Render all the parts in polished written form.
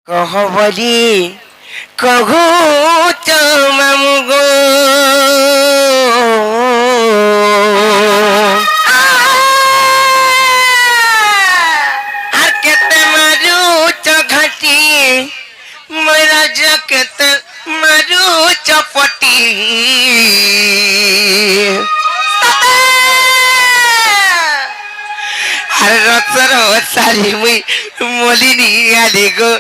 कहबली कहू चमगो আর কেতে মারু চঘাটি মেরা কেতে মারু চপটি আর রসর সারি মুই মলিনি আলি গো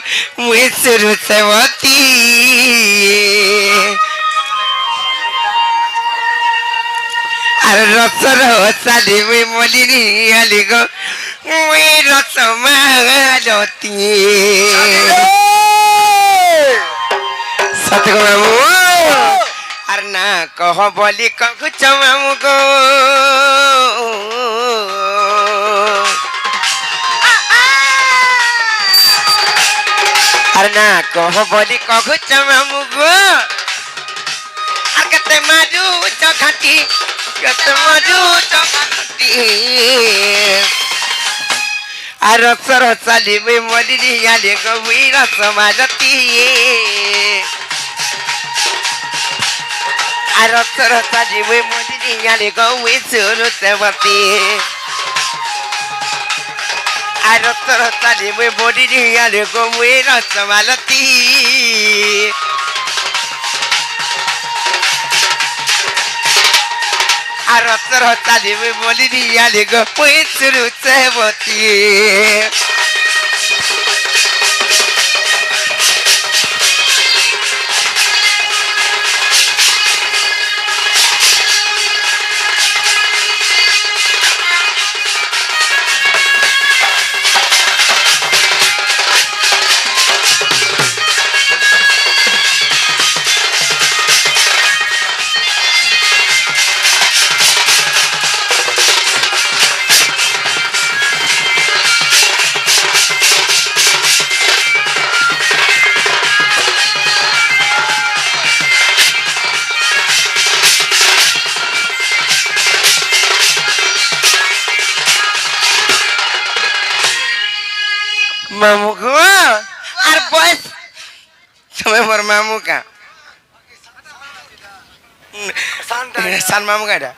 মুই সুরু সেবতী আর রসর সারি মুই মলিনি আলি গো মুই রস মালতী সত গো মামু আর না কহ বলি কহুচ মামু গো আর না কহ বলি কহুচ মামু গো আর কেতে মারু চঘাটি কেতে মারু চঘাটি আর রসর সালি মুই মলিনি আলি গো মুই রস মালতী আর রসর সালি মুই মলিনি আলি গো মুই সুরু সেবতী আর রসর সালি মুই মলিনি আলি গো মুই রস মালতী আর রসর সালি মুই মলিনি আলি গো মুই সুরু সেবতী মামু গো আর বয়স সময় মোর মামু কা সান মামু কাটা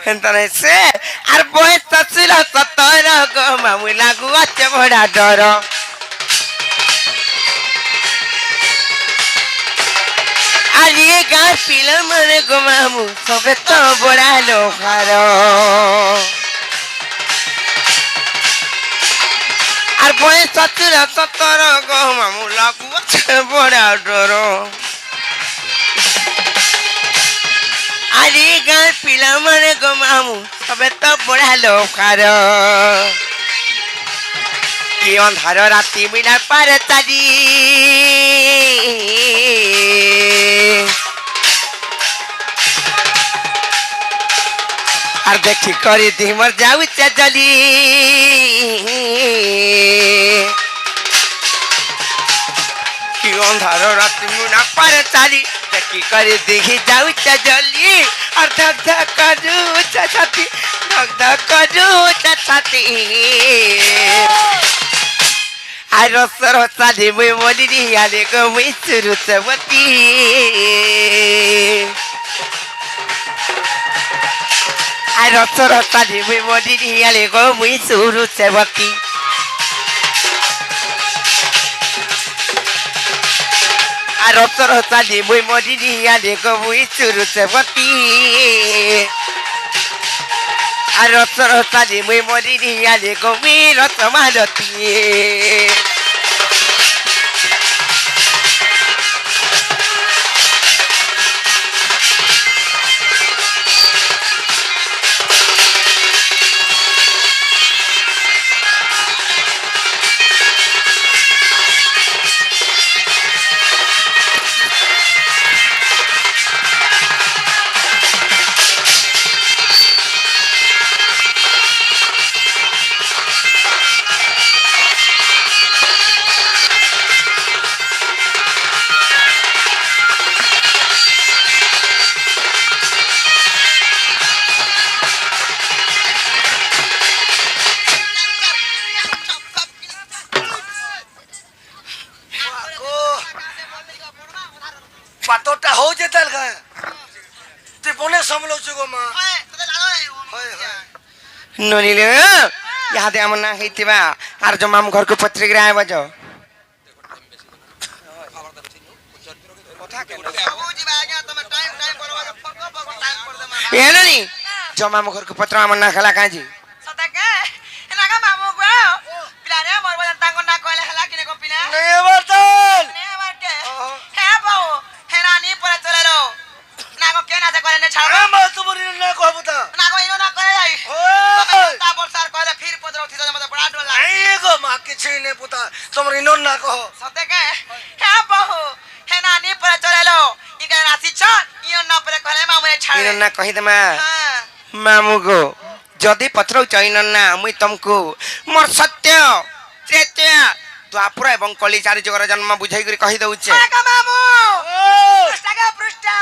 হেনতা সে আর বয়স ছিল 17 গো মামু লাগু আছে বড়া ডর আর এই গাঁ পিলা মানে গো মামু সবে তো বড়া লোহার আর বয়স 17 গো মামু লাগু আছে বড়া ডর আর এই গাঁ পিলা মানে গো মামু সবে তো বড়া লোহার কি অন্ধার রাতি মিনা পারে চালি আর দেখি করে দিমর যাউছে জলি কি অন্ধার রাতি মিনা পারে চালি দেখি করে দেখি যাউছে জলি আর ধক ধক করুছে ছাতি ধক ধক করুছে ছাতি আর রসর সালি মুই মলিনি আলি গো মুই সুরু সেবতী আর রসর সালি মুই মলিনি আলি গো মুই সুরু সেবতী আর রসর সালি মুই মলিনি আলি গো মুই সুরু সেবতী আর রসর সালি মুই মলিনি আলি গো মুই রস মালতী পাতরটা হচ্ছে তার গায়ে তুই বনে সামলাচ্ছ গো মা ননিলে ইহাদে আমার না হইতিবা আর জমাম ঘরକୁ ପତ୍ରିକାରେ ଆଇବ ଯ ଏ ନନି ଜମାମ ଘରକୁ ପତ୍ର ଆମର ନା ଖେଲା କାଁଜି ସତକେ ଏନାକା ମାମୁ ଗো ପିଲାରେ ମୋର ବଜନ ତାଙ୍କ ନା କହିଲେ ହେଲା କିନେ କୋ ପିଲା নে বর্তল নে মারକେ হে বাউ হে রানী পরে চলেলো নাগো কে না করে নে ছাড় মা তোমার না কহবো তা নাগো ইনো না করে যাই ওই তা বর্ষার কইলে ফির পদর উঠি যাবে মতে বড় ডর লাগে এই গো মা কিছু নে পুতা তোমার ইনো না কহ সতকে হে বাউ হে রানী পরে চলেলো ইকে রাসি ছ ইনো না পরে কইলে মামু ছাড় ଇନ ନା କହିଦେମା হ্যাঁ ମାମୁ ଗୋ ଯଦି ପତ୍ରଉଛ ଇନ ନା ମୁଇଁ ତମକୁ ମୋର ସତ୍ୟ ତ୍ରେତୟା ଦ୍ୱାପର ଏବଂ କଳି ଚାରି ଯୁଗର ଜନ୍ମ ବୁଝେଇକରି କହିଦଉଛେ নাগো মামু ও পୃଷ୍ଠା ପୃଷ୍ଠା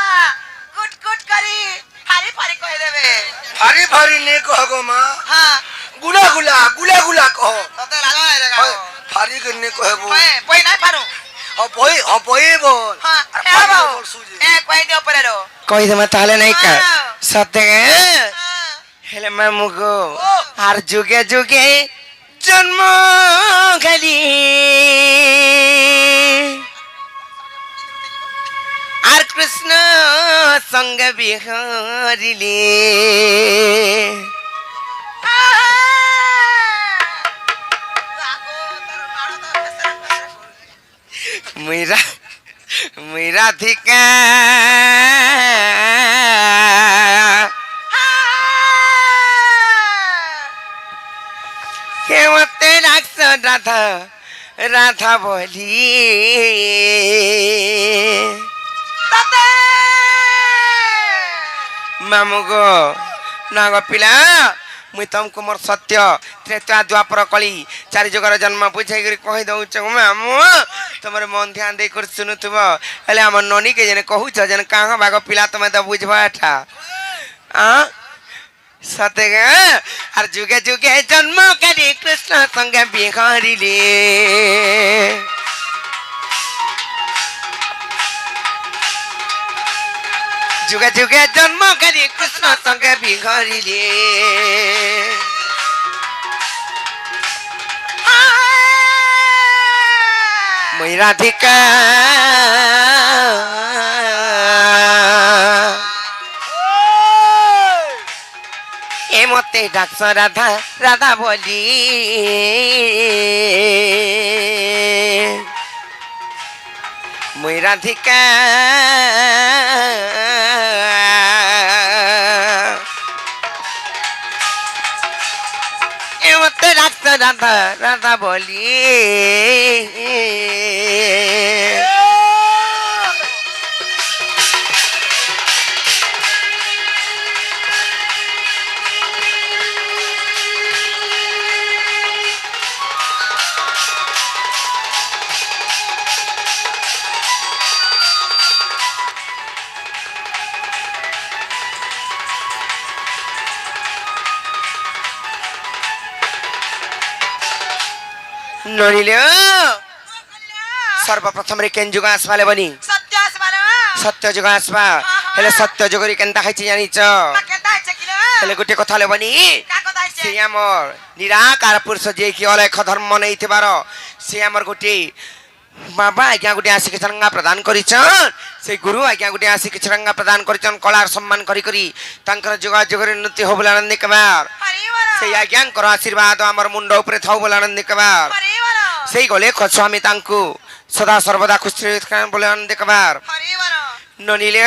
কুট কুট করি ফারি ফারি কই দেবে ভারী ভারী নে কহ গো মা হ্যাঁ গুলা গুলা গুলা গুলা কহ ততে লাগা লাগা ভারী করে কহবো পই নাই পারু হবই বল হ্যাঁ আর এ ভারী বাবু বল সুজি এ কই দিও পরেরো କହିଦେମା ତାହେଲେ ନାଇଁ କା ସତେ হ্যাঁ ହେଲେ ମାମୁ ଗୋ আর যুগে যুগে জন্ম খালি আর কৃষ্ণ সঙ্গ বিহরিলে মুইরা মুইরা থিকা কে মতে ডাকছ রাধা রাধা বলি মামু গো না গো পিলা মুই ତମକୁ ମୋର ସତ୍ୟ ତ୍ରେତୟା ଦ୍ୱାପର କଳି ଚାରି ଯୁଗର ଜନ୍ମ ବୁଝେଇକରି କହି ଦଉଛ ମାମୁ ତମର ମନ ଧ୍ୟାନ ଦେଇକରି ଶୁଣୁଥିବ ହେଲେ ଆମ ନନୀକେ ଯେନେ କହୁଛ ଯେନେ କାହା ବାଗ ପିଲା ତମେ ତ ବୁଝବା ଏଠା ସତେ আর যুগে যুগে জন্ম কালি কৃষ্ণ সঙ্গে বিহরিলে যুগে যুগে জন্ম কালি কৃষ্ণ সঙ্গে বিহরিলে মই রাধিকা এ মতে ডাকছ রাধা রাধা বলি মই রাধিকা এ মতে ডাকছ রাধা রাধা বলি নড়িলে সর্বপ্রথম রে কেন যুগ আসবালে বনি সত্য আসবালো সত্য যুগ আসবা হেলে সত্য যুগরি কেনতা খাইছি জানিছ কেনতা আছে কিলো হেলে গোটে কথা হলে বনি কা কথা আছে সে আমার নিরাকার পুরুষ যে কি অলেখ ধর্ম নেইথিবার সে আমার গোটে বাবা আজ্ঞা গোটে আসি কিছরঙ্গা প্রদান করিছন সেই গুরু আজ্ঞা গোটে আসি কিছরঙ্গা প্রদান করিছন কলার সম্মান করি করি তাঙ্কর যুগ যুগরে উন্নতি হব বলে আনন্দ কবার হরি বলো সেই আজ্ঞাঙ্কর আশীর্বাদ আমার মুন্ড উপরে থাও বলে আনন্দ কবার হরি বলো সেই গলে স্বামী তাঙ্কু সদা সর্বদা খুশি বলে আনন্দ কবার হরি বলো ননিলে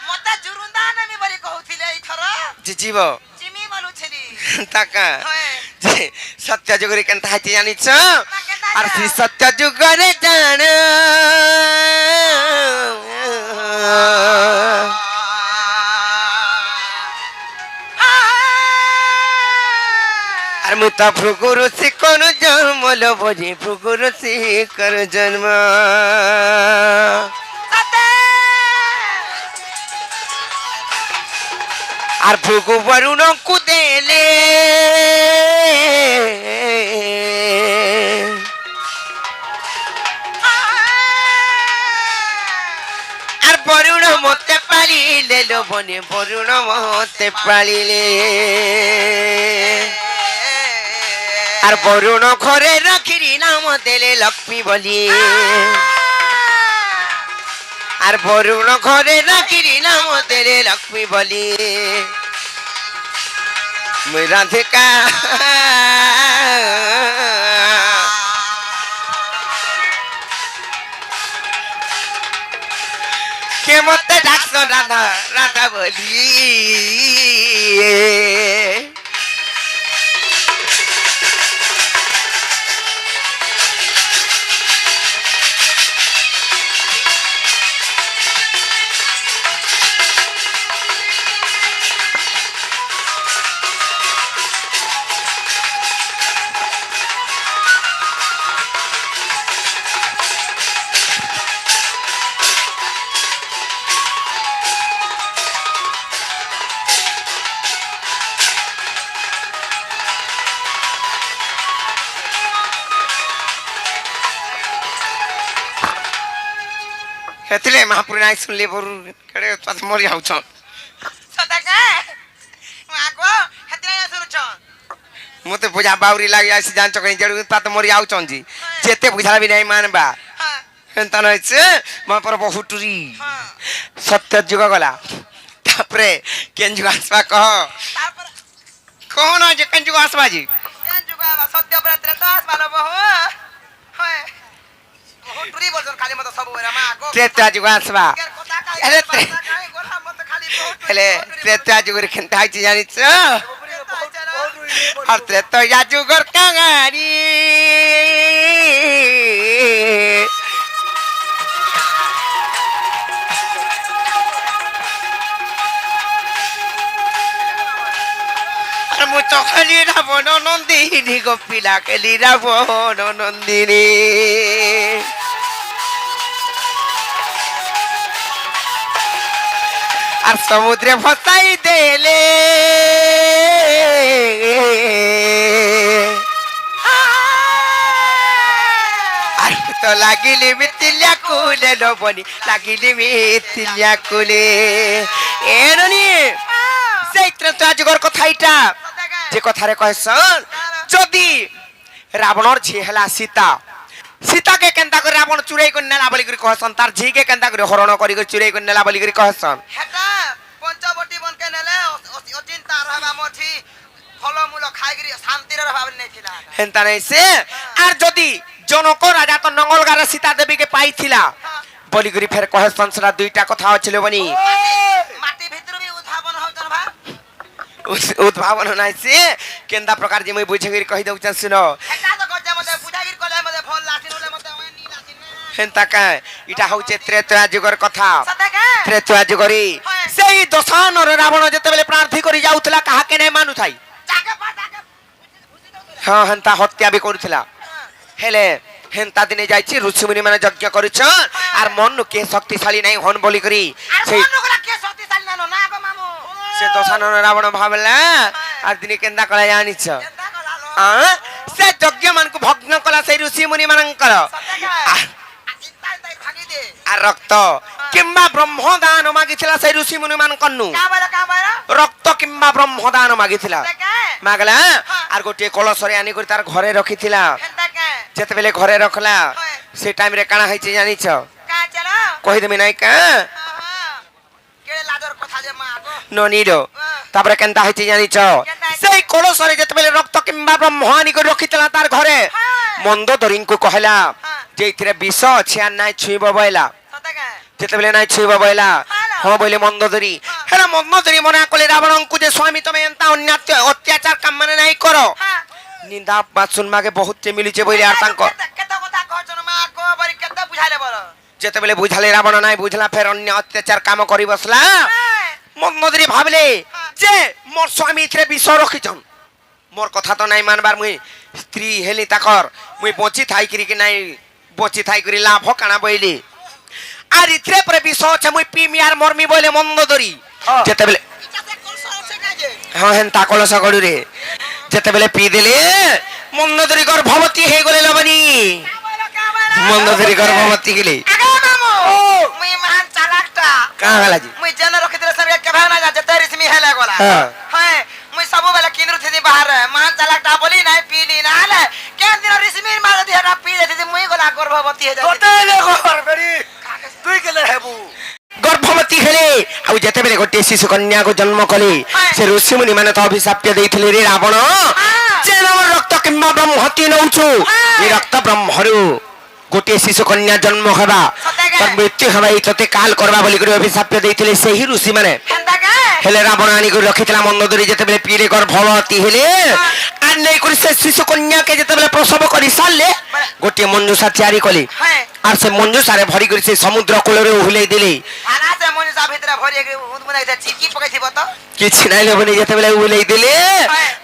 মতে জুরুন্দা নামি বলি কহুছিলে এই থর জিজিব জিমি বলুছিলি তাকা হয় যে সত্য যুগরে কেনতা হাইতে জানিছ আর সেই সত্য যুগরে জান আর মুই তা ভৃগুরু শিকর জন্ম লোভে ভৃগুরু শিকর জন্ম সতে আর ভৃগু বরুণ কুদেলে আর বর মতে পারিলে লোভনে বরুণ মতে পারিলে আর বরুণ ঘরে রাখিরি নাম দেলে লক্ষ্মী বলি আর বরুণ ঘরে রাখিরি নাম দেলে লক্ষ্মী বলি মুই রাধিকা কে মতে ডাকছ রাধা রাধা বলি ହେଥିଲେ ମହାପୁରୀ ନାଇଁ ଶୁଣିଲେ ବରୁ କେଡ଼େ ତତେ ମରି ଯାଉଛନ୍ ସତକା ମାଗୋ ହେତିରେ ଶୁଣୁଛ ମତେ ବୁଝା ବାଉରି ଲାଗି ଆସି ଜାଣିଛ କहीं ଯେଡ଼ୁ ତତେ ମରି ଯାଉଛନ୍ ଜି ଯେତେ ବୁଝାଲା ବି ନାଇଁ ମାନବା ହଁ ହେନ୍ତା ନଇছে ମହାପୁର ବହୁଟୁରି ହଁ ସତ୍ୟ ଯୁଗ ଗଲା ତାପରେ କେନ୍ ଯୁଗ ଆସିବା କହ ତାପରେ କଣ ଯେ କେନ୍ ଯୁଗ ଆସିବା ଜି କେନ୍ ଯୁଗ ଆବା ସତ୍ୟ ବ୍ରତରେ ତ ଆସିବାର ବହୁ হয় ବହୁତ ଟୁରି ବୋଲଛନ୍ ଖାଲି ମତେ ସବୁ ଏରା ମାଗୋ ତ୍ରେତା ଯୁଗ ଆସିବା କେର କଥା କାଇ ହେଲେ କଥା କାଇ ଗୋଲା ମତେ ଖାଲି ବହୁତ ହେଲେ ତ୍ରେତା ଯୁଗରେ କେନ୍ତା ହେଇଛି ଜାଣିଛ আর ত্রেতা যুগর কাঙারি আর মু তো খালি রাবণ নন্দিনী গোপিলা খেলি রাবণ নন্দিনী আর সমুদ্রে ভসাই দেলে আর তো লাগিলি মিতিলিয়া কুলে নবনি লাগিলি মিতিলিয়া কুলে এরনি সেই ত্রেতা যুগর কথা এইটা যে কথারে কয়সন যদি রাবণর ঝি হেলা সীতা সীতাকে কেন্তা করে রাবণ চুরাই করে নেলা বলি করে কহসন তার ঝিকে কেন্তা করে হরণ করি করে চুরাই করে নেলা বলি করে কহসন হেটা পঞ্চবটি বনকে নেলে অচিন্তা রহবা মঠি ফলমূল খাইগিরি শান্তির ভাব নেছিলা হেন্তা নাইছে আর যদি জনক রাজা তো নঙ্গলগারে সীতা দেবীকে পাইছিলা বলি করে ফের কহসন সেটা দুইটা কথা আছিল বনি মাটি ভিতরে বি উদ্ভাবন হউতন ভা উদ্ভাবন নাইছে কেন্দা প্রকার যে মই বুঝে করে কই দউছ শুনো হেটা তো গজে মতে বুঝাগির কলে মতে ফল লাঠিন হলে মতে ওই নি লাঠিন না হেন্তা কা এটা হচ্ছে ত্রেতা যুগর কথা সতকা ত্রেতা যুগরি সেই দশানর রাবণ যেতেবেলে প্রার্থী করি যাউতলা কাহাকে নাই মানু থাই জাগে পা জাগে হ্যাঁ হেন্তা হত্যা বি করুছিলা হেলে হেন্তা দিনে যাইছি ঋষিমুনি মানে যজ্ঞ করিছন আর মন কে শক্তিশালী নাই হন বলি করি আর সেই মনগুলা কে শক্তিশালী না না গো মামু সে দশানর রাবণ ভাবলা আর দিনে কেন্দা কলা জানিছ কেনতা কলালো সে যজ্ঞ মানকু ভগ্ন কলা সেই ঋষিমুনি মানঙ্কর সতকা ইতাই তাই ভাগি দে আর রক্ত কিংবা ব্রহ্মদান মাগিছিলা সেই ঋষিমুনি মানকন্নু কা বাইরা রক্ত কিংবা ব্রহ্মদান মাগিছিলা সতকা মাগলা আর গোটে কলসরে আনি করে তার ঘরে রখিছিলা হেনতাকা যেতেবেলে ঘরে রখলা সে টাইম রে কানা হইছে জানিছ কা চলো কই দেমি নাই কা কে লাজর কথা যে মা গো ননির তারপরে কেনতা হইছে জানিছ সেই কলসরে যেতেবেলে রক্ত কিংবা ব্রহ্ম আনি করে রখিছিলা তার ঘরে মন্দ দরিংকু কহলা যে ইথরে বিষ আছে আর নাই ছুঁইব বইলা সতকা যেতেবেলে নাই ছুঁইব বইলা হ বইলে মন্দ ধরি হেলা মন্দ ধরি মনে কলে রাবণঙ্কু যে স্বামী তুমি এন্তা অত্যাচার কাম মানে নাই করো হ্যাঁ নিন্দা বাত শুনবাকে বহুত মিলিছে বইলে আর তাঙ্ক কেতে কথা কহছন মা গো বরি কেতে বুঝাইলে বলো যেতেবেলে বুঝালে রাবণ নাই বুঝলা ফের অন্য অত্যাচার কাম করি বসলা মন্দ ধরি ভাবলে যে মোর স্বামী ইথরে বিষ রখিছন মোর কথা তো নাই মানবার মুই স্ত্রী হেলি তাকর মুই বঞ্চি থাইকরি কি নাই বঞ্চি থাইকরি লাভ কানা বইলি আর ইথরে পরে বিষ আছে মুই পিমি আর মরমি বইলে মন্দ ধরি যেতেবেলে ইটাতে কলসর আছে কাজে হ্যাঁ হেন তা কলস গড়ু রে যেতেবেলে পি দিলে মন্দ ধরি গর্ভবতী হয়ে গলে লবনি মন্দ ধরি গর্ভবতী গেলে আগে মামু মুই মান চালাকটা কাঁ ହେଲା ଜି ମୁଇଁ ଯେନ ରଖିଥିଲେ ସେ କେବେ ନା ଯା ଯେତେ ରିସିମି ହେଲେ ଗଲା ହଁ। ହଁ ମୁଇଁ ସବୁବେଳେ କିନୁଥିଲି ବାହାରେ ମା ଚାଲାକଟା ବୋଲି ନାଇଁ ପିଲି ନା ହେଲେ କେନ୍ ଦିନ ରିସିମି ମା ଯଦି ହେଟା ପି ଦେଇଥିଲି ମୁଇଁ ଗଲା ଗର୍ଭବତୀ ହେ তোতে যাই লে ঘর বেড়ি তুই কেলে হেবু ଗର୍ଭବତୀ ହେଲେ ଆଉ ଯେତେବେଳେ ଗୋଟିଏ ଶିଶୁ କନ୍ୟାକୁ ଜନ୍ମ କଲେ ହଁ। ସେ ଋଷିମୁନି ମାନେ ତ ଅଭିଶାପ୍ୟ ଦେଇଥିଲେ ରେ ରାବଣ ଯେ ଆମର ରକ୍ତ କିମ୍ବା ବ୍ରହ୍ମ ହତ୍ୟା ନଉଛୁ ହଁ। ଏ ରକ୍ତ ବ୍ରହ୍ମରୁ ଗୋଟିଏ ଶିଶୁ କନ୍ୟା ଜନ୍ମ ହେବା ସତେକେ? ତାର ମୃତ୍ୟୁ ହେବା ଏଇ ତତେ କାଲ କରିବା ବୋଲିକରି ଅଭିଶାପ୍ୟ ଦେଇଥିଲେ ସେହି ଋଷି ମାନେ ହେନ୍ତା କେ ହେଲେ ରାବଣ ଆଣିକରି ରଖିଥିଲା ମନ୍ଦୋଦରୀ ଯେତେବେଳେ ପିଇରେ ଗର୍ଭବତୀ ହେଲେ আর নেইকরি সে শিশু কন্যাকে যেতেবেলে প্রসব করে সারলে গোটিয়ে মঞ্জুষা তৈরি কলে হ্যাঁ আর সে মঞ্জুষারে ভরি করে সে সমুদ্র কূলরে উহলেই দিলে আনা সে মনুষা ভিতরে ভরি উদমুনা চিকি পকাইছিব তো কিছু নাই লেবনি যেতেবেলে উহলেই দিলে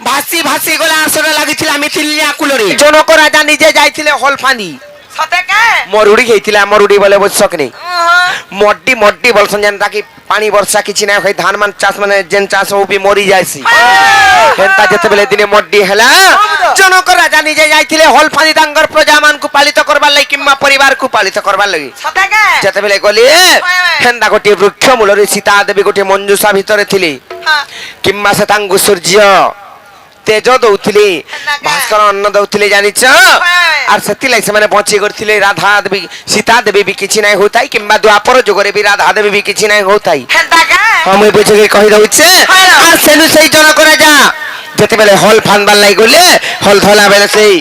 ভাসি ভাসি গলা আসরে লাগিছিল মিথিলিয়া কূলরে জনক রাজা নিজে যাইছিলে হলফানি সতে কে মরুড়ি হইছিল মরুড়ি বলে বুঝছক নেই ওহ মড্ডি মড্ডি বলছন যেনতা কি পানি বর্ষা কিছু নাই হয় ধান মান চাষ মানে যেন চাষ হবি মরি যাইছি হেনতা যেতেবেলে দিনে মড্ডি হেলা জনক রাজা নিজে যাইছিলে হলফানি তাঙ্গর প্রজা মানকু পালিত করবার লাগি কিংবা পরিবারকু পালিত করবার লাগি সতে কে যেতেবেলে গলি হেন্দা গোটিয়ে বৃক্ষ মূলরে সীতা দেবী গোটিয়ে মঞ্জুষা ভিতরে থিলি হ্যাঁ কিংবা সে তাঙ্গু সূর্য তেজ দৌଥିଲେ ভাস্কর অন্ন দৌଥିଲେ জানিছ আর সেতিলাই ସେମାନେ বଞ୍ଚি করଥିଲେ রাধা দেবী সীতা দেবী বি কিছু নাই হউতাই কিংবা দ্বাপর যুগরে বি রাধা দেবী বি কিছু নাই হউতাই হেন্তা কে হ্যাঁ মুই বুঝিকি কহি দউছে আর সেনু সেই জনক রাজা যেতেবেলে হল ফানবার লাগি গলে হল ধলা বেলে সেই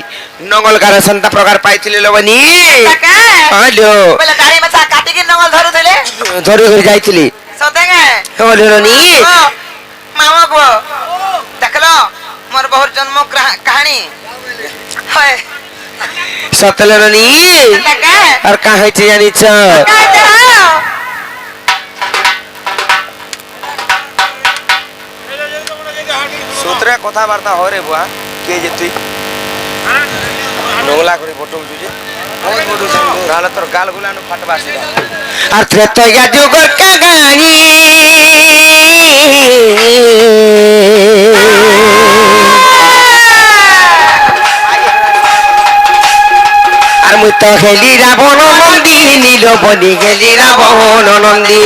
নঙ্গলকার সন্তা প্রকার পাইছিলে লবনি কে হ্যালো বলে গাড়ি মাছা কাটি কি নঙ্গল ধরুଥିଲେ ধরি ধরি যাইছিলি সতে কে হলনি মামা গো দেখলো মোর বহুর জন্ম কাহিনী হয় সতলনি হেন্তা কে আর কা হইছে জানিছ সূত্রে কথাবার্তা হরে বুয়া কে যে তুই নোংলা করে বটৌছু যে নাহলে তোর গাল গুলানো ফাটবা আর ত্রেতয়া যুগর কাগানি আর মুই তো খেলি রাবণ নন্দী নীল বনি গেলি রাবণ নন্দী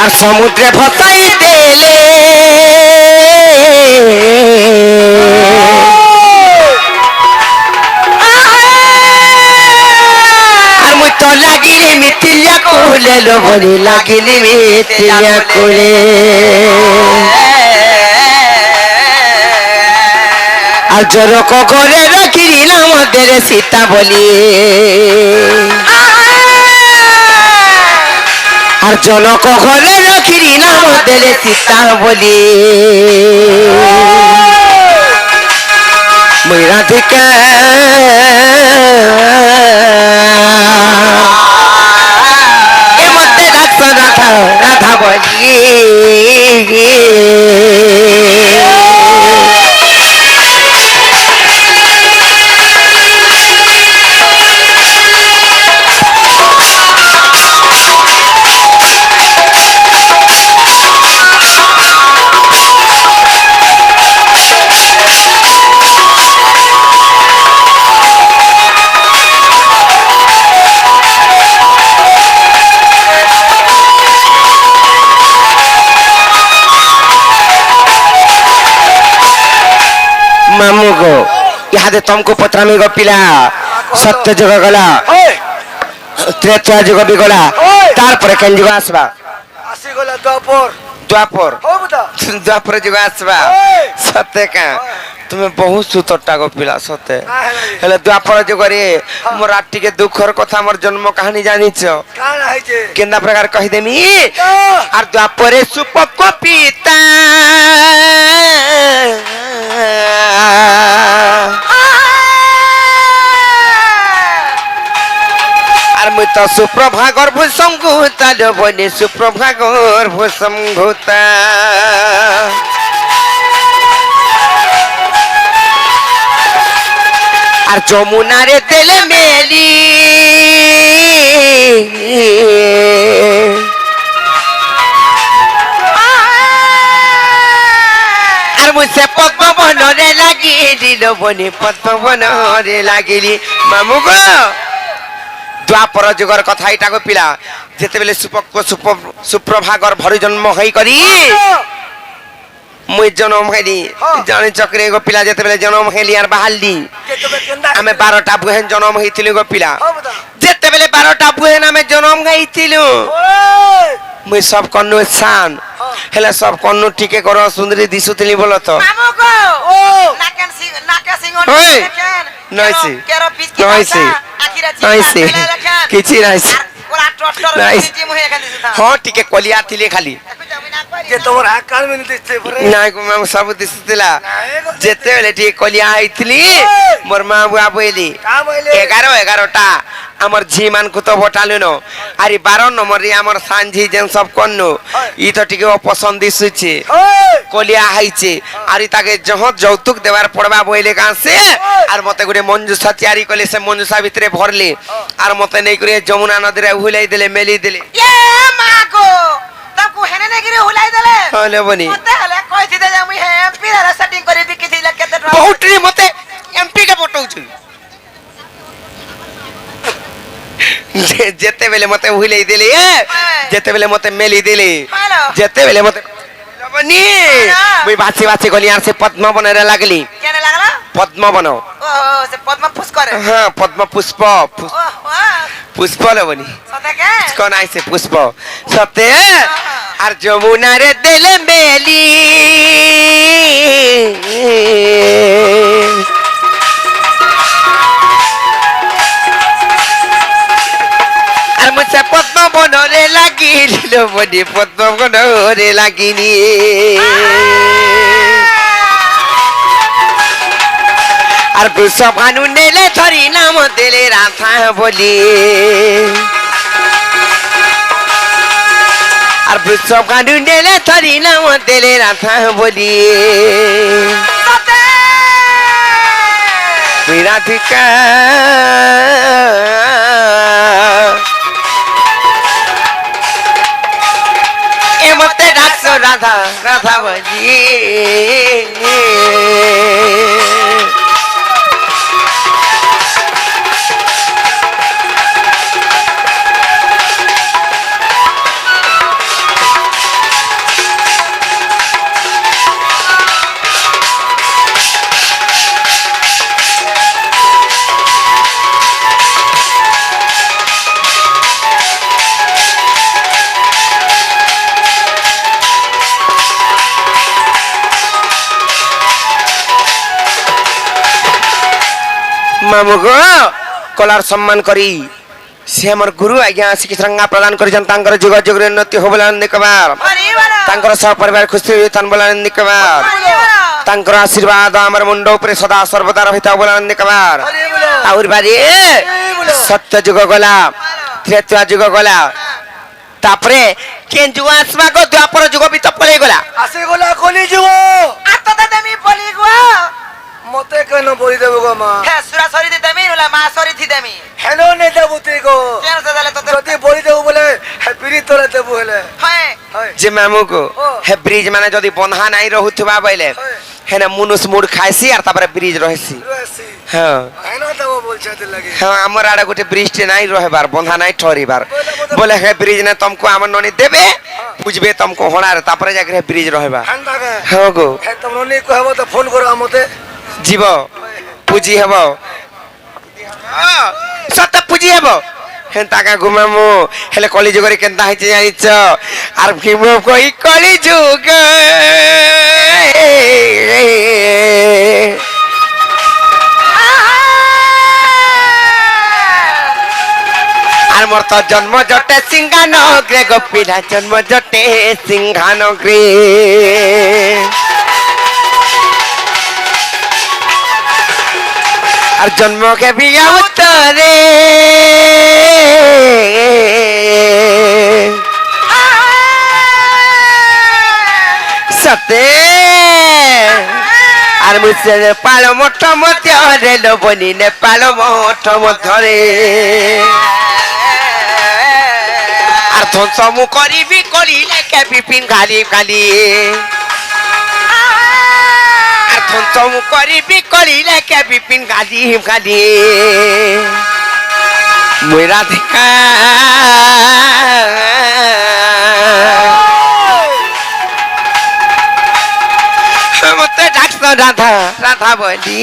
আর সমুদ্রে ভসাই দেলে আর মুই তো লাগিলি মিথিলিয়া কুলে লোভনি লাগিলি মিথিলিয়া কুলে আর জনক ঘরে রাখিলি আমাদের সীতা বলি আর জনক ঘরে রাখিলি আমাদের সীতা বলি মুই রাধিকা এ মতে ডাক্ত রাধা রাধা বলি मामू गो इहादे तुमको पत्रामी गो पिला सत्य जुग गला त्रेता जुग भी गला तार पर केन जुग आसबा আসি গলা দ্বাপর द्वापर हो बुदा द्वापर जुग आसबा सत्य का तुम्हें बहुत सुतरटा गो पिला सत्य हेले द्वापर जुग रे मोर आटी के दुखर कथा मोर जन्म कहानी जानिछ কান হইছে केंदा प्रकार कहि देमी আর द्वापरे सुपक पिता আর মুই তো সুপ্রভাগর ভূসংঘুতা বনে সুপ্রভাগর ভূসংঘুতা আর যমুনারে তেলে মেলি আর আর মুছে পদ্ম বনরে লাগিলি লবণী পদ্ম বনরে লাগিলি মামু গো দ্বাপর যুগর কথা এটাকে পিলা যেতেবেলে সুপক্ষ সুপ্রভাগর ভরি জন্ম হই করি মুই জন্ম হেলি জানি চক্রে গো পিলা যেতেবেলে জন্ম হেলি আর বাহালি আমি 12টা বুহেন জন্ম হইছিলি গো পিলা যেতেবেলে 12টা বুহেন আমি জন্ম গাইছিলু মুই সব কন্নু সান হেলে সব কন্নু টিকে করো সুন্দরী দিশুতলি বলো তো মামু গো ও নাকা সিংহ ওই, দেখেন নইছে, কেরো পিচকি নইছে, আখিরা নইছে, কিছু নাইছে। ওরা টট্টর নাইছে। জিম হয়ে গেছে হ্যাঁ টিকে কলিয়া থিলে খালি যে তোমার আকার মিনি দিতে পরে না গো মামু ସବୁ দিশুতলা যেতেবেলে টিকে কলিয়া হইছিলি মোর মা বুয়া বইলি কাম হইলে 11টা আমার ঝি মানকু তো ভোটালুন আরে 12 নম্বর আমার সানঝি যেন সব কন্নু ই তো টিকে অপছন্দ দিশুছে কলিয়া হাইছে আর তাকে যহ যৌতুক দেবার পড়বা বইলে কাছে আর মতে গুড়ে মঞ্জুসা তৈরি করলে সে মঞ্জুসা ভিতরে ভরলে আর মতে নেই করে যমুনা নদীরে হুলাই দিলে মেলি দিলে এ মা গো তাকু হেনে নেগিরে হুলাই দেলে হলে বনি মতে হলে কইছি দে আমি হে এমপি র সেটিং করে বিকি দিলে কেতে টাকা বহুটরি মতে এমপি কে পটাউছু যেতেবেলে মতে হুলাই দিলে যেতেবেলে মতে মেলি দিলে হ্যালো যেতেবেলে মতে বনি মুই বাছি বাছি গলি আর সে পদ্মবনের লাগলি কেন লাগলো পদ্মবন ও সে পদ্ম ফুস করে হ্যাঁ পদ্ম পুষ্প ও পুষ্প লবনি সতে কে কোন আইছে পুষ্প সতে আর যমুনার দিলে মেলি আর মুছে পদ্ম বনরে লাগিল বনি পদ্ম বনরে লাগিনি আর সভানু নেলে ধরি নাম দিলে রাধা বলি আর সভানু নেলে ধরি নাম দিলে রাধা বলি সতে রাধিকা এমতে ডাকছো রাধা রাধা বলি মামু গো কলার সম্মান করি সে আমার গুরু আজ্ঞা শিক্ষা প্রদান করেছেন তাঙ্কর যুগ যুগের উন্নতি হবলে নিকবার হরিবল তাঙ্কর সহ পরিবার খুশি হইতান বলে নিকবার হরিবল তাঙ্কর আশীর্বাদ আমার মুন্ড উপরে সদা সর্বদা রহিতা বলে নিকবার আউর বাড়ি সত্য যুগ গলা ত্রেতা যুগ গলা তারপরে কেন যুগ আসবা গো দ্বাপর যুগ বি তো পড়ে গলা আসে গলা কলি যুব আত্মতা দেমি বলি গো মতে কেন বলি দেব গো মা হে সুরা সরি দে দেমি হলা মা সরি থি দেমি হেনো নে দেব তুই গো কেন দাদালে তো যদি বলি দেব বলে হে বিড়ি তোলে দেব হেলে হয় হয় যে মামু গো ও। হে ব্রিজ মানে যদি বন্ধা নাই রহুথবা বইলে হয়। হেনা মুনুস মুড খাইছি আর তারপরে ব্রিজ রহেছি রয়েছি হ্যাঁ হেনো দেব বলছে তে লাগি হ্যাঁ আমার আড়ে গোটে ব্রিজটে নাই রহেবার বন্ধা নাই ঠরিবার বলে হে ব্রিজ না তুমকো আমার ননি দেবে বুঝবে তুমকো হনার তারপরে যাকে হে ব্রিজ রহেবা ঠান্ডা গে হ্যাঁ গো হে তোম ননি কহব তো ফোন করো আমতে জীব পুজি হব সত পুজি হব হেন তাকা ঘুমামু হেলে কলি যুগরে কেনতা হইছে জানিছ আর ভীম কই কলি যুগ আর মোর তো জন্ম জটে সিংহানগ্রে গোপীরা জন্ম জটে সিংহানগ্রে আর জন্মকে বিয়া উত্তরে সতে আর মুছে পাল মোট মধ্যে লোবনি নেপাল মোট মধ্যরে আর ধ্বংস মু করিবি করিলে কে বিপিন গালি গালি থম করিবি করিলে কে বিপিন গাদি গাদি মই রাধিকা মতে ডাকছ রাধা রাধা বলি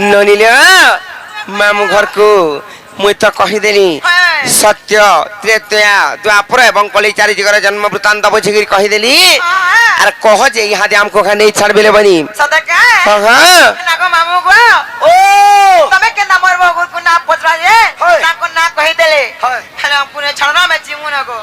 ननिल मामू घर को मुई तो कहीदेली सत्य त्रेतया द्वापर एवं कली चारि जगर जन्म वृत्तांत बुझी कहीदेली अर कह जे यहाँ दे हमको खाने छाड़ बेले बनी सदका हां नाको मामू गो ओ तमे के नंबर बगुर को ना पचरा जे नाको ना कहि देले हेलो हमको ने छड़ना में जीमु ना को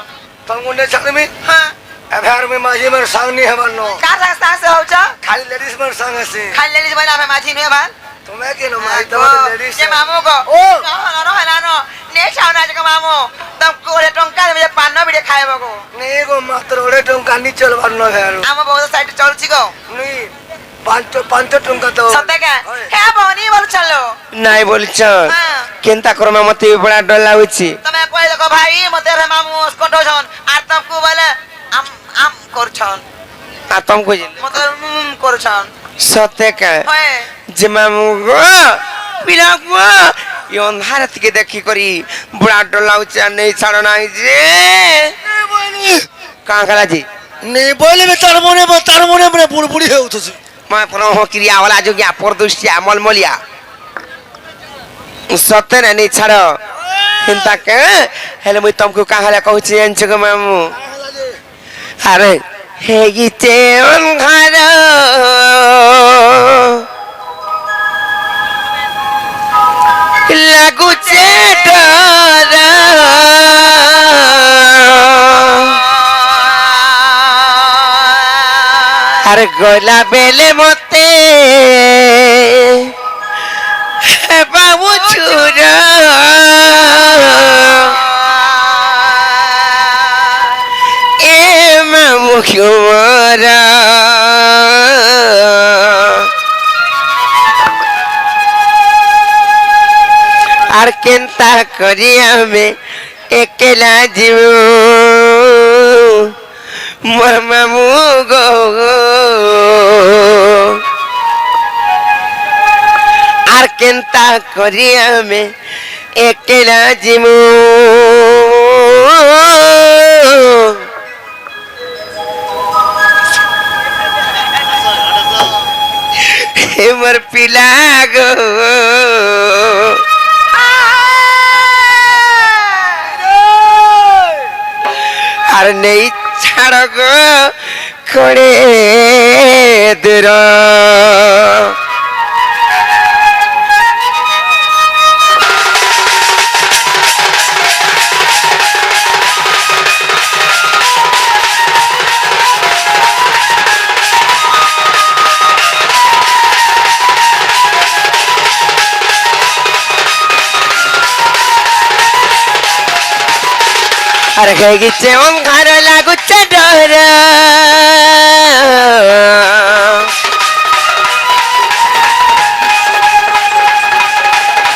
तुमको ने छड़ में हां अफेयर में माझी मर संग नहीं हमानो का रास्ता से हो जा खाली लेडीज मर संग से खाली लेडीज बना में माझी ने बाल तुम्हें के न मारी तो लेडीज जे मामू को ओ नो ने छावना जे मामू तुमको रे टंका में पान बिडे खाए बगो नहीं गो मात्र ओरे टंका नी चल बारनो फेर हम बहुत साइड चल छी गो नहीं पांच टंका तो सदका हे बनी बोल चलो नाइ बोलछ हां केनता करमा मते बड़ा डर लाउछि तमे कोइ देखो भाई मते रे मामू स्कोटो छन आर तुमको बोले आम कर छन आ तुमको मते कर छन सत्य का होए जे मामू गो पिला गो योन भारत के देखी करी बड़ा डर लाउछि नहीं छाड़ नाही जे का करा जी नहीं बोले में तार मोने में बुड़बुड़ी है उतसी मैं प्रो क्रिया वाला जो क्या परदुष्टिया मलमलिया सत्य नहीं छाड़ चिंता के हेले मुई तुमको कहाले कहछि एंच गो मामू अरे हे गीते घर लागुचे डर अरे गला बेले मते बाबू छुरा ए मामू क्यों आर केनता करी हमें एकेला जीवो मोर मामू गो आर केनता करी हमें एकेला जीवो हे मोर पिला गो अरे नहीं छाड़ गो खड़े दूर अरे कहीं घर लागुच डर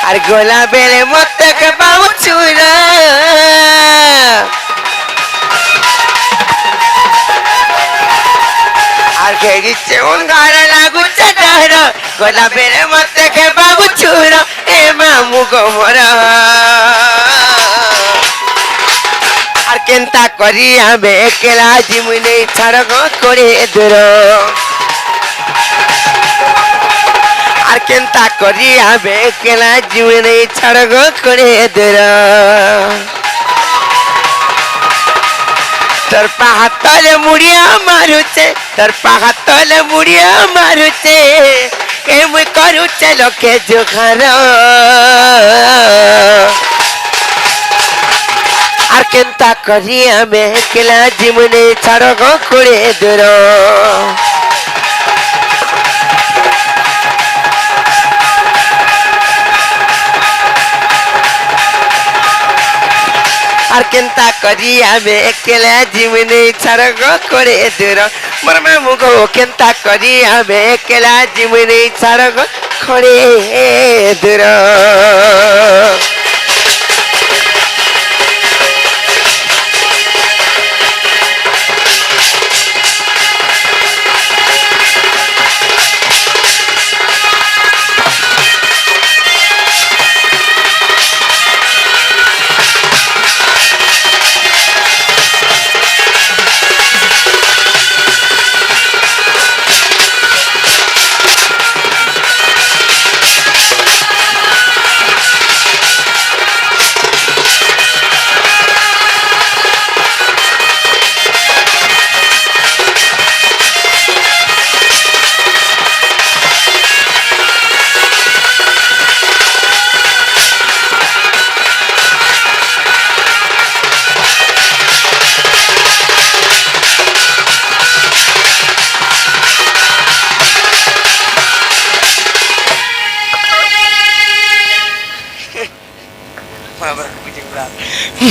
अरे गोला बेले मत के बाबू छुरा अरे कहीं घर लागुच डर गोला बेले मत के बाबू छुरा ए मामू गो मोरा আর কেনতা করি আমি একলা জীবনে ছাড়গ করে দূর আর কেনতা করি আমি একলা জীবনে ছাড়গ করে দূর তোর পাহাতলে মুড়িয়া মারুছে তোর পাহাতলে মুড়িয়া মারুছে ଏ ମୁଇଁ କରୁଛେ ଲୋକେ ଜୋଖାର আর কেনতা করি আমি কেলা জীবনে ছাড় গো করে দূর আর কেনতা করি আমি কেলা জীবনে ছাড় গো করে দূর মোর মামু গো কেনতা করি আমি কেলা জীবনে ছাড় গো করে দূর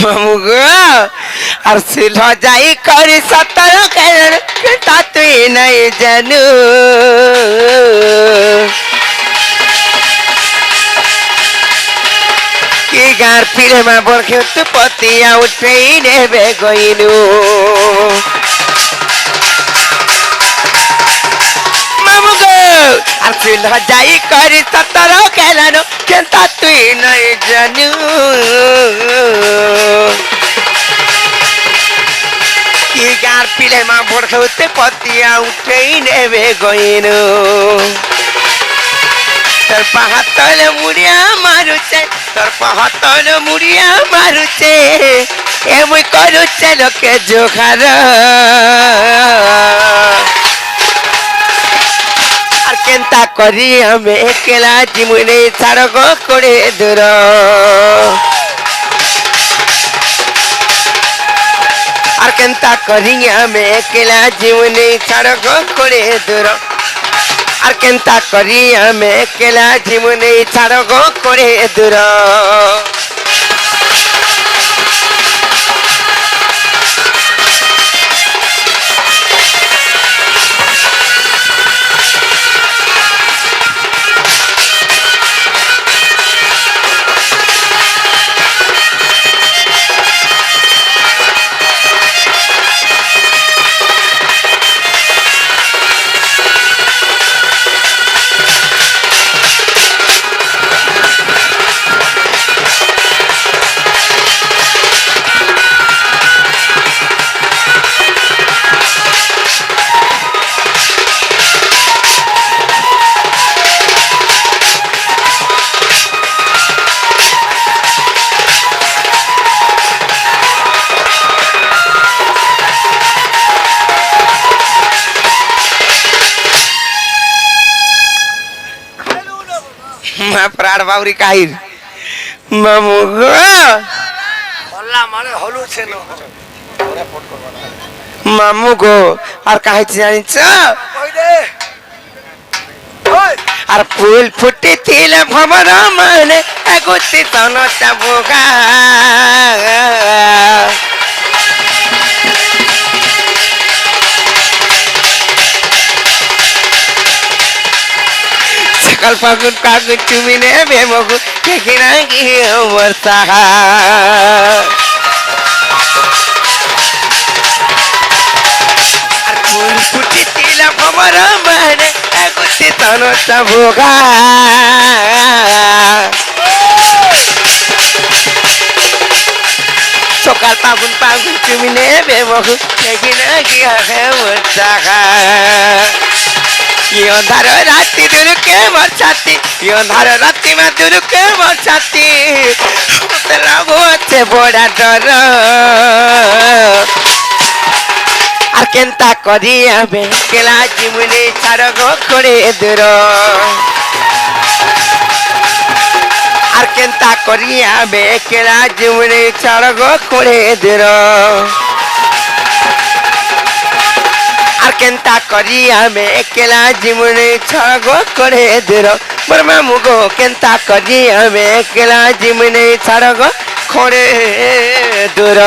মামু গো আর সিল যাই করি সতর কেন তা তুই নাই জানু কি গার ফিরে মা বরখে তু পতিয়া উঠেই নেবে গইনু মামু গো আর সিল যাই করি সতর কেন কেনতা তুই নাই জানু কি গার পিলে মা ভোর খেতে পতিয়া উঠেই নেবে গইনু তোর পাহাতলে মুড়িয়া মারুছে তোর পাহাতলে মুড়িয়া মারুছে এমই করুছে লোকে জোখার আর কেনতা করি আমি একলা জীবনে ছাড় গো করে দূর আর কেনতা করি আমি একলা জীবনে ছাড় গো করে দূর আর কেনতা করি আমি একলা জীবনে ছাড় গো করে দূর প্রাণ বাউরি কাহির মামু গো হল্লা মানে হলুছে না মামু গো আর কাহিছে জানিছ ওই দে ওই আর ফুল ফুটিছিল ভমর মানে এগুতি তনটা বোগা সকাল ফাগুন কাগজ তুমি নেবে মগু দেখি না গিয়ে অবস্থা আর ফুল ফুটিছিল ভমর মানে এগুতি তনটা বোগা সকাল ফাগুন ফাগুন তুমি নেবে মগু দেখি না গিয়ে অবস্থা अंधार राती दुरुके मोर छाती अंधार राती में दुरुके मोर छाती लागो अच्छे बड़ा डर আর কেনতা করি আমি কেলা জীবনে ছাড় গো করে দূর আর কেনতা করি আমি কেলা জীবনে ছাড় গো করে দূর আর কেনতা করি আমি কেলা জীবনে ছাড় গো করে দূর মোর মামু গো কেনতা করি আমি কেলা জীবনে ছাড় গো করে দূর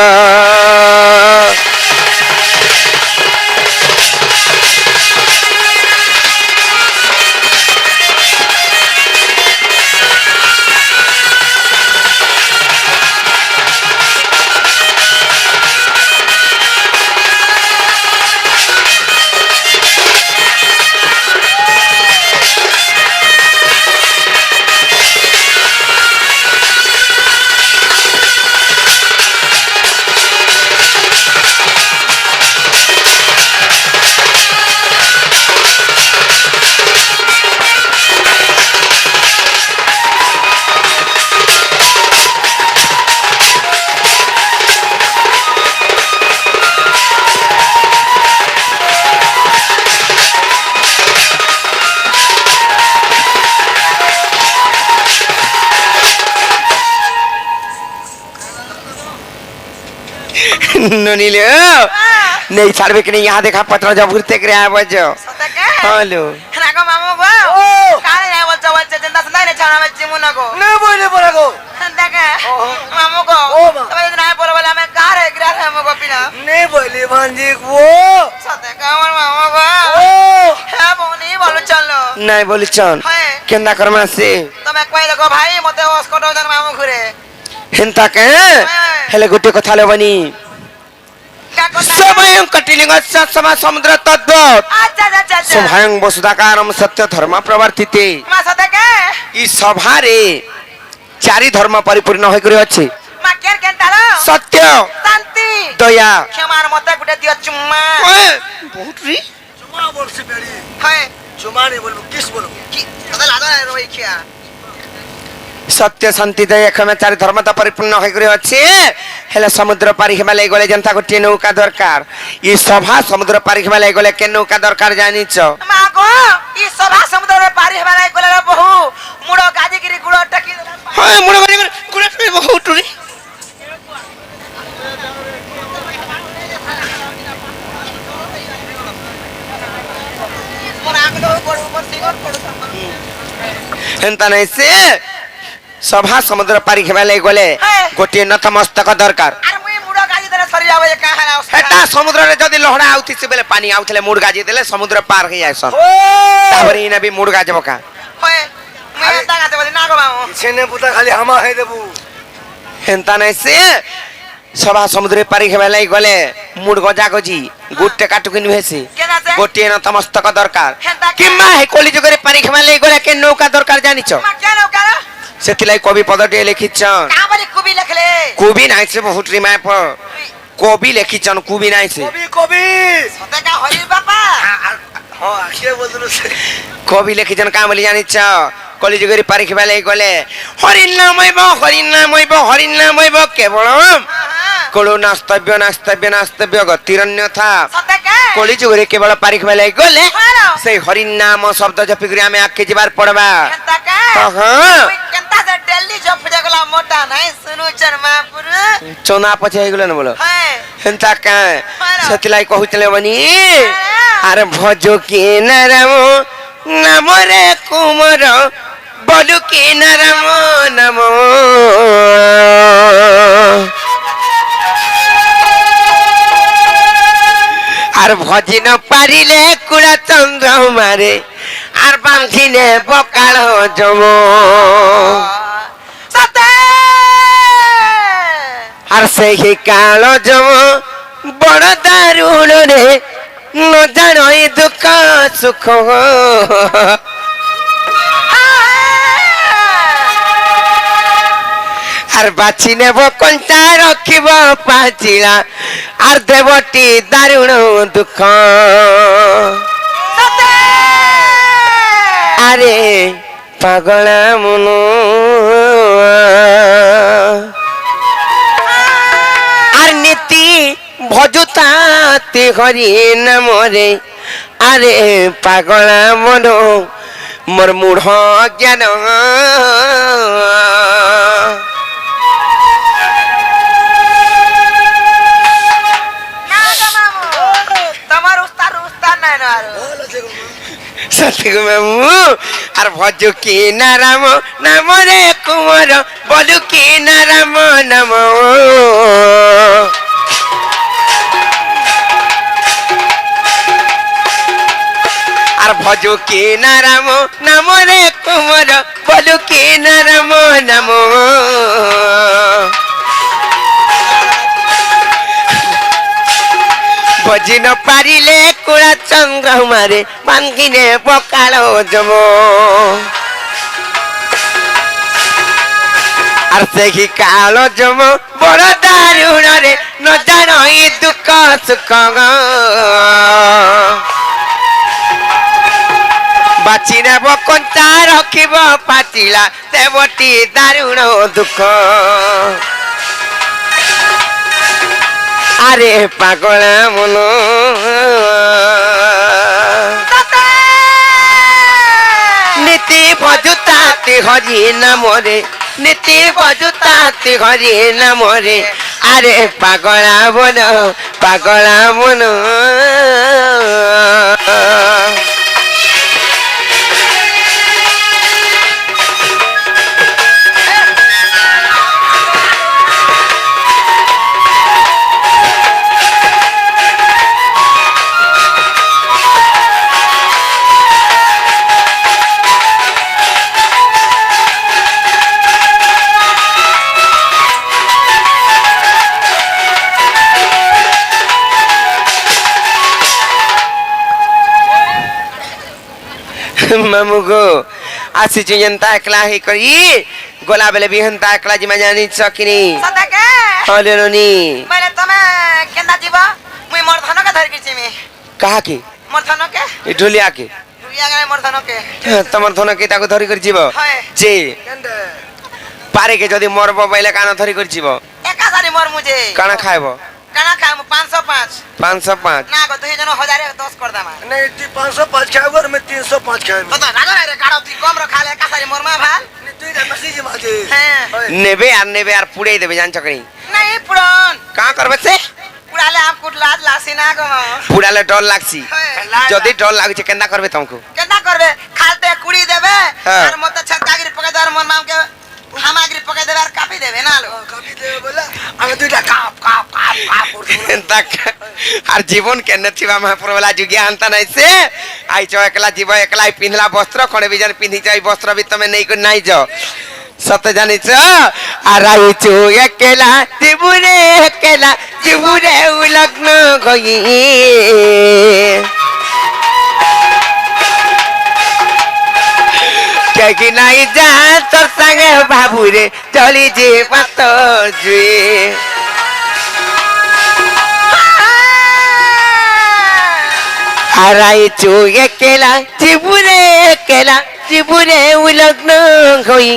ननीले नहीं छाड़बे कि नहीं यहाँ देखा पत्र जब घुरते करे आ बजो सतका हेलो नागो मामू गो ओ काले ना बोल चवल चंदा संदा ने छाना में चिमु नागो নে বইলে পড়াগো सतका मामू गो ओ मा तब इतना बोल बोला मैं कहां रह गिरा है मगो पिना নে বইলে ভাঞ্জি গো सतका मोर मामू गो ও है बोनी बोलो चलो नहीं बोली चन है केंदा करमा से तो मैं कोई देखो भाई मते ओस्कोटो जन मामू घुरे हिंता के हेले गुटे कथा ले बनी क्या कोता सभयं कटिलिंग समा समुद्र तत्व अच्छा अच्छा अच्छा सभयं वसुधाकारम सत्य धर्म प्रवर्तिते मा सतका ई सभा रे चारि धर्म परिपूर्ण होई करे अछि मा केन केन तालो सत्य शांति दया क्षमार मते गुटे दियो चुम्मा बहुत री চুমা বলছি বেড়ি है চুমা নে বলবো কিস বলবো কি কথা লাগা রে রই খিয়া सत्य शांति दया क्षमा चारि धर्म त परिपूर्ण होई करे अछि हेले समुद्र पारि हिमालय गले जनता को टे नौका दरकार ई सभा समुद्र पारि हिमालय गले के नौका दरकार जानि छ मा गो ई सभा समुद्र रे पारी हेबा नै गले बहु मुड़ो गाजीगिरी गुड़ो टकी हाय मुड़ गरे गुड़ा पे बहुत री मोर आगलो ऊपर ऊपर सिगोर पड़ो हेंता नै से सभा समुद्र पारि हिमालय गले गोटे नतमस्तक दरकार अरे मुई मुड़ो गाजी दरे सरी जावे जे कहां ना हेटा समुद्र रे जदी लहड़ा आउती से बेले पानी आउथले मुड़ गाजी देले समुद्र पार हो जायसन ও ताबरे इना भी मुड़ गाजबो का होय मुई एता गाते बली ना गो बाऊ ছেনে পুতা খালি হামা হয়ে দেবু हेंता नै से सभा समुद्र पारि हिमालय गले मुड़ गजा गजी गुटे काटुकिन भेसी केना से गोटे नतमस्तक दरकार हेंता किम्मा हे कोली जगरे पारि हिमालय गले के नौका दरकार जानि छ मा केन ओ करो सेतिलाई कवि पदटे लेखिछन का बली कुबी लिखले कवि नाइ से बहुत रिमाय प कवि लेखिछन कवि नाइ से কবি কবি सतका हरि बापा হ্যাঁ আখিয়ে বলদলো कवि लेखिछन का बोली जानि छ कली जगरे पारि हिमालय गले हरिनामयब हरिनामयब हरिनामयब केवलम कोलो नास्तव्य नास्तव्य नास्तव्य गतिरन्यथा सतका कली जगरे केवल पारि हिमालय गले हालो से हरिनाम शब्द जपि करी आमे आके जिबार पड़बा केनता हाँ मुई केनता से दिल्ली जो फिरे गला मोटा नहीं सुनु चरमापुर चोना पछे हे गेलन बोलो है हेंता का सेतिलाई कहुतले बनी आरे भजो के नरम नम रे कुमर बोलु के नरम नमो আর ভজি ন পারিলে কুড়া চন্দ্র মারে আর বাঁধিলে বকাল জম सते আর সেই কাল জম বড় দারুণ রে ন জানই দুঃখ সুখ আর বাছি নেব কোনটা রখিব পাচিলা আর দেবটি দারুণ দুঃখ আরে পাগলা মন আর নীতি ভজতাতে হরি নামরে আরে পাগলা মন মোর মূঢ় জ্ঞান তোমার উস্তাদ উস্তাদ নাই না আর সত্যি গো মামু আর ভজ কি নারাম নামরে কুমার বলু কি নারাম নাম আর ভজ কি নারাম নামরে কুমার বলু কি নারাম নাম ভজি ন পারিলে কুড়া চন্দ্রমারে বাঙ্গিনে পকাল জম আর সেই কাল জম বড় দারুণরে ন জানই দুঃখ সুখ বাঁচি নেব কঞ্চা রখিব পাচিলা দেবটি দারুণ দুঃখ আরে পাগলা মন নীতি ভজুতাতে হরি নামরে নীতি ভজুতাতে হরি নামরে আরে পাগলা মন পাগলা মন मामू गो आसी जनता एकला ही करी गोला बेले भी हंता एकला जी मजा नहीं सकिनी सदाके हले रोनी मैले तमे केंदा जीव मुई मोर धन के धर किछि मी कहा की मोर धन के ए ढोलिया के दुनिया गए मोर धन के तमर धन के ताको धरी कर जीव हाय जे কেন্দে पारे के जदी मरबो पहिले काना धरी कर जीव एका सारी मोर मुझे काना खाइबो काना खाम 505 505 ना गो दुई जन 1010 कर दामा नहीं ती 505 खाएगा और मैं 305 खाएगा तो राजा रे गाड़ो ती कम रो खाले एका सारी मोर मा भाल नहीं तू इधर मसीजी माजे हैं नेबे यार पुड़े देबे जान चकनी नहीं पुरन का करबे से पुराले आप कुट लाज लासी ना गो पुड़ाले डर लागसी हाय जदी डर लागछ केंदा करबे तुमको केंदा करबे खालते कुड़ी देबे हाँ। और मत छक्कागिरी पके दर मोर माम के सामग्री पके देबे और कापी देबे ना लो कभी दे बोला आगे तू काप काप काप काप कर तक আর জীবন কেন থিবা মহাপ্রভুলা যুগিয়া আনতা নাই সে আইছ একলা জীব একলাই পিনলা বস্ত্র কোনে বিজান পিন্ধি যাই বস্ত্র বি তুমি নেই কই নাই যাও সত জানিছ আর আইছ একলা জীবুরে লগ্ন গই কি নাই যা তোর সঙ্গে বাবুরে চলি যে পাত জুয়ে আরাই চো একলা জীবনে উলগ্ন হই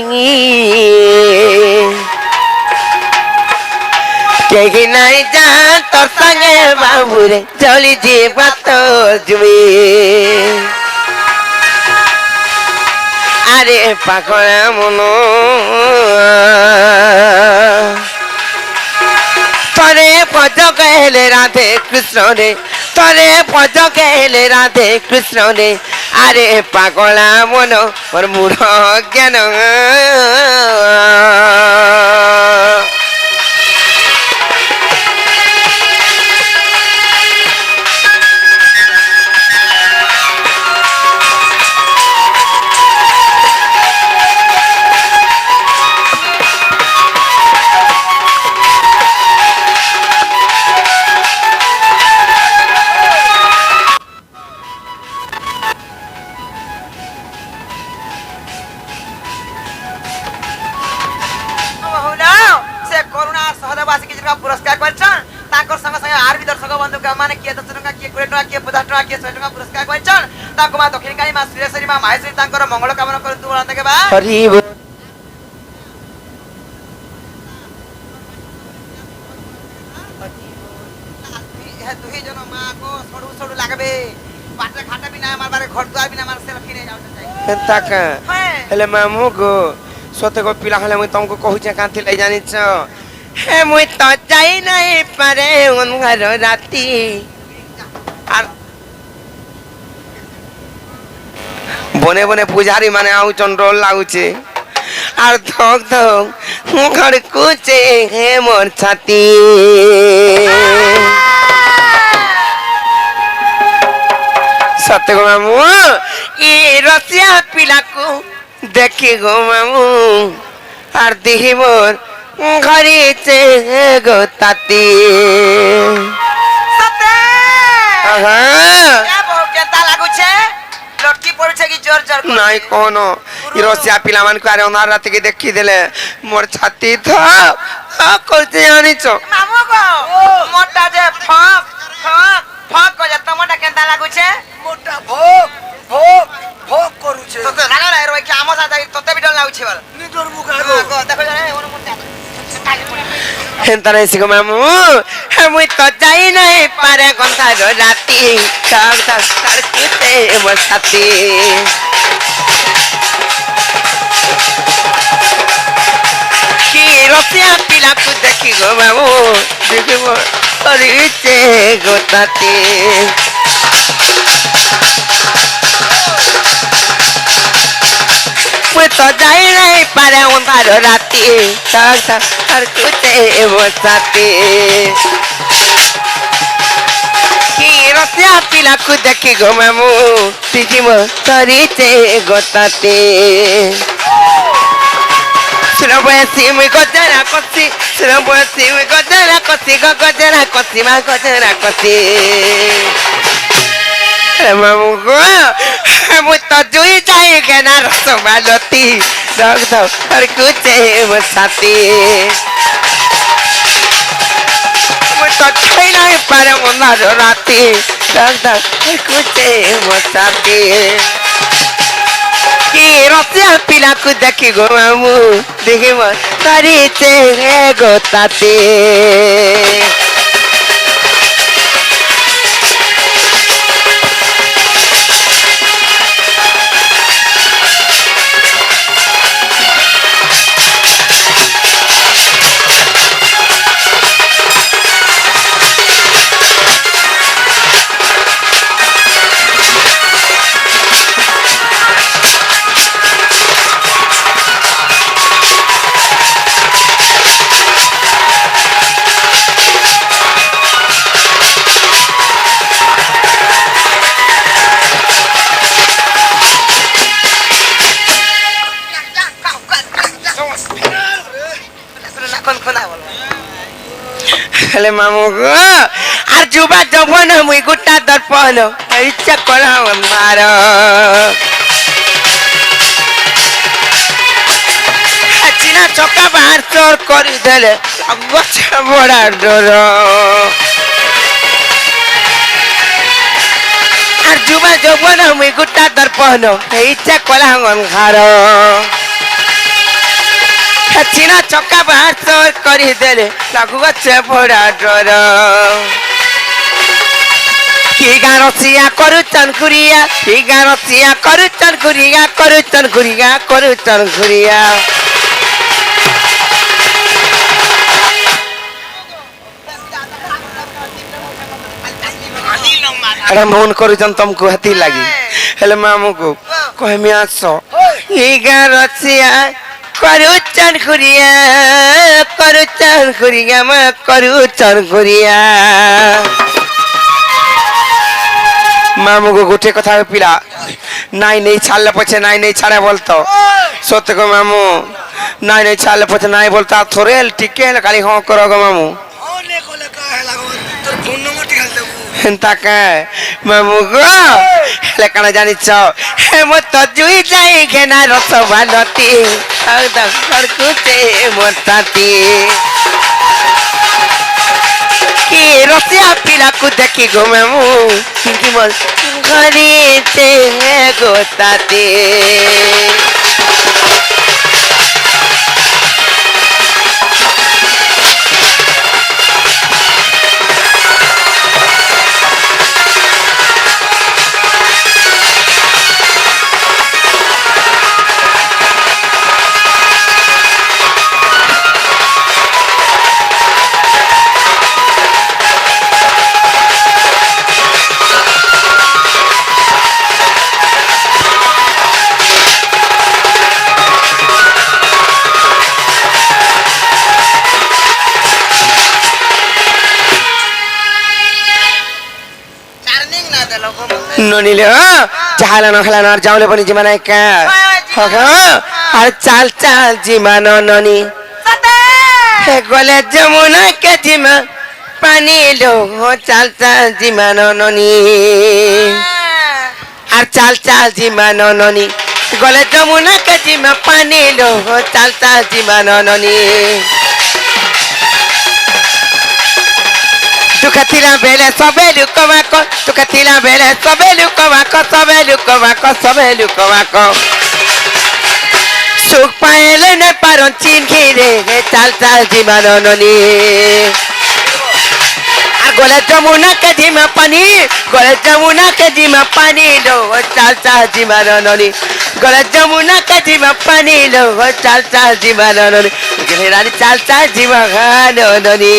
কে নাই যা তোর সঙ্গে বাবুরে চলি যে পাত জুয়ে আরে পাগলা মন তরে ভজ গেলে রাধে কৃষ্ণ রে তরে ভজ গেলে রাধে কৃষ্ণ রে আরে পাগলা মন মোর মূঢ় জ্ঞান पुरस्कार करछन ताकर संग संग आर भी दर्शक बंधु का माने किए 10 टका किए 20 टका किए 50 टका किए 100 टका पुरस्कार करछन ताको मा दक्षिण काली मा श्रीश्वरी मा माहेश्वरी ताकर मंगल कामना करतु बोलते के बा हरि হ্যাঁ দুই জন মা কো সরু সরু লাগবে পাটে খাটা বিনা আমার বারে ঘর দুয়ার বিনা আমার সেলফি নেই যাওতে চাই হেন্তা কা হ্যাঁ হেলে মামু গো সতে গো পিলা হলে মুই তমকু কহুছে কান্তি লাই জানিছ হে মুই তো যাই নাই পারে অনঘর রাতি আর বনে বনে পূজারি মানে আউচন ডর লাগুছে আর ধক ধক ঘর কুচে হে মোর ছাতি সত্য গো মামু ই রসিয়া পিলাকু দেখি গো মামু আর দেখি মোর ঘরিছে গো তাতি সতে আহা এ বউ কেতা লাগুছে লটকি পড়ছে কি জোর জোর করে? নাই কোন ই রসিয়া পিলা মান করে ওনার রাতে দেখি দিলে মোর ছাতি করতে জানিছ মামু গো মোটা যে ফক ফক ফক কো যে তোমাটা কেতা লাগুছে মোটা ভোগ ভোগ ভোগ করুছে তোতে লাগা রে রই কি আমো সাথে তোতে বি ডর লাগুছে বল নিজর মুখ গো দেখো জানে ওর মুতে হেন্তা নাই গো মামু হে মুই তো যাই নাই পারে গন্ধার রাতি তার তার তার কুতে মোর ছাতি কি রসিয়া পিলাকু দেখি গো মামু দেখি মোর ঘরিছে গো তাতি মুই তো যাই নাই পারে অন্ধার রাতি তার তার কুতে মোর ছাতি কি রসিয়া পিলাকু দেখি গো মামু দেখি মোর ঘরিছে গো তাতি Sirabwesi mi gojera kosi, sirabwesi mi gojera kosi, gojera kosi ma gojera kosi. Mamu go, mu to jui jai ke na raso baloti, dog dog har kuche masati. Mu to jai nai pare mona rati, dog dog har kuche masati. কি রসিয়া পিলাকু দেখি গো মামু দেখি মোর ঘরিছে গো তাতি হেলে মামু গো আর যুবা যৌবন মুই গোটা দর্পণ ইচ্ছা করা মার চিনা চকা বাহার চোর করে দেলে গছ বড়া ডর আর যুবা যৌবন মুই গোটা দর্পণ ইচ্ছা করা ঘর চিনা চকা বাহার চোর করে দেলে লাগু গছ বড়া ডর কি গারসিয়া করুচন ঘুরিয়া কি গারসিয়া করুচন ঘুরিয়া করুচন ঘুরিয়া করুচন ঘুরিয়া अरे मन करुचन तुमको हती लगी हेले मामू को कहमी आस ई गारसिया करुचन घुरिया मैं करुचन घुरिया मामू को गोटे कथा पिला नाई नहीं छाड़ले पछे नाई नहीं छाड़े बोलतो सत्य को मामू नाई नहीं छाड़ले पछे नाई बोलता थोड़े टिके खाली हाँ करो गो मामू অনেক হলে কাহে লাগো তোর ফোন নম্বর ঠিক আছে হেন্তা কে মামু গো হেলে কানা জানিছ হে মো তো জুই যাই ঘেনা রস ভালতি আর দর কুতে মোতাতি কি রসিয়া পিলাকু দেখি গো মামু কি বল ঘরিতে গোতাতে ननीले चाहला नखला नर जाऊले पनि जिमाना का अरे चाल चाल जिमानो ननी हे गले जमुना के जिमा पानी लो चाल चाल जिमानो ननी আর চাল চাল জিমানো ননি গলে যমুনা কে জিমা পানি লো চাল চাল জিমানো ননি তুকাতিলা বেলে সবে লুকবাক তুকাতিলা বেলে সবে লুকবাক সবে লুকবাক সুখ পাইলে না পারন চিন ঘিরে চাল চাল জিমানো ননি গলে যমুনা কে জিমা পানি গলে যমুনা কে জিমা পানি লো চাল চাল জিমানো ননি গলে যমুনা কে জিমা পানি লো চাল চাল জিমানো ননি গেলে রানী চাল চাল জিমা গানো ননি